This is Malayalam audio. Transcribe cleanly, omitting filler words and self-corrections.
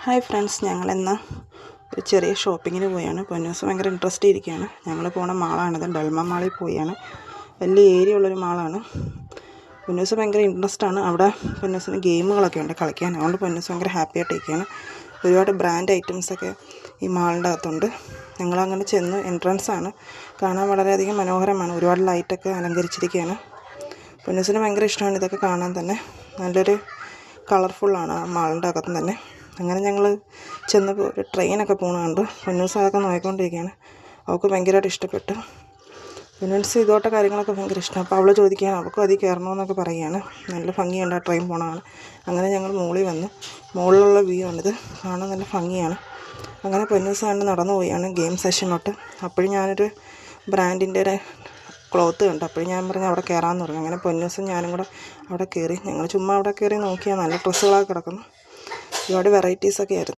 ഹായ് ഫ്രണ്ട്സ്, ഞങ്ങളിന്ന് ഒരു ചെറിയ ഷോപ്പിങ്ങിന് പോയാണ്. പൊന്നൂസ് ഭയങ്കര ഇൻട്രസ്റ്റ് ഇരിക്കുകയാണ്. ഞങ്ങൾ പോണ മാളാണിത്. ഡൽമ മാളിൽ പോയാണ്. വലിയ ഏരിയ ഉള്ളൊരു മാളാണ്. പൊന്നൂസ് ഭയങ്കര ഇൻട്രസ്റ്റാണ്. അവിടെ പൊന്നൂസിന് ഗെയിമുകളൊക്കെ ഉണ്ട് കളിക്കാൻ. അതുകൊണ്ട് പൊന്നൂസ് ഭയങ്കര ഹാപ്പി ആയിട്ടിരിക്കുകയാണ്. ഒരുപാട് ബ്രാൻഡ് ഐറ്റംസൊക്കെ ഈ മാളിൻ്റെ അകത്തുണ്ട്. ഞങ്ങളങ്ങനെ ചെന്ന് എൻട്രൻസാണ്. കാണാൻ വളരെയധികം മനോഹരമാണ്. ഒരുപാട് ലൈറ്റൊക്കെ അലങ്കരിച്ചിരിക്കുകയാണ്. പൊന്നൂസിന് ഭയങ്കര ഇഷ്ടമാണ് ഇതൊക്കെ കാണാൻ തന്നെ. നല്ലൊരു കളർഫുള്ളാണ് ആ മാളിൻ്റെ അകത്ത് തന്നെ. അങ്ങനെ ഞങ്ങൾ ചെന്നപ്പോൾ ഒരു ട്രെയിനൊക്കെ പോകുന്നുണ്ട്. പൊന്നൂസ് അതൊക്കെ നോക്കിക്കൊണ്ടിരിക്കുകയാണ്. അവൾക്ക് ഭയങ്കരമായിട്ട് ഇഷ്ടപ്പെട്ടു. പൊന്നൂസ് ഇതോട്ട കാര്യങ്ങളൊക്കെ ഭയങ്കര ഇഷ്ടമാണ്. അപ്പോൾ അവൾ ചോദിക്കുകയാണ് അവൾക്കും അതിൽ കയറണമെന്നൊക്കെ പറയുകയാണ്. നല്ല ഭംഗിയുണ്ട് ആ ട്രെയിൻ പോകണതാണ്. അങ്ങനെ ഞങ്ങൾ മുകളിൽ വന്നു. മുകളിലുള്ള വ്യൂ ആണിത്. കാണാൻ നല്ല ഭംഗിയാണ്. അങ്ങനെ പൊന്നൂസ് കണ്ട് നടന്നു പോയാണ് ഗെയിം സെഷനിലോട്ട്. അപ്പോഴും ഞാനൊരു ബ്രാൻഡിൻ്റെ ഒരു ക്ലോത്ത് കണ്ടു. അപ്പോഴും ഞാൻ പറഞ്ഞു അവിടെ കയറാമെന്ന് പറഞ്ഞു. അങ്ങനെ പൊന്നൂസും ഞാനും കൂടെ അവിടെ കയറി. ഞങ്ങൾ ചുമ്മാ അവിടെ കയറി നോക്കിയാൽ നല്ല ഡ്രസ്സുകളൊക്കെ കിടക്കുന്നു. ഒരുപാട് വെറൈറ്റീസൊക്കെ ആയിരുന്നു.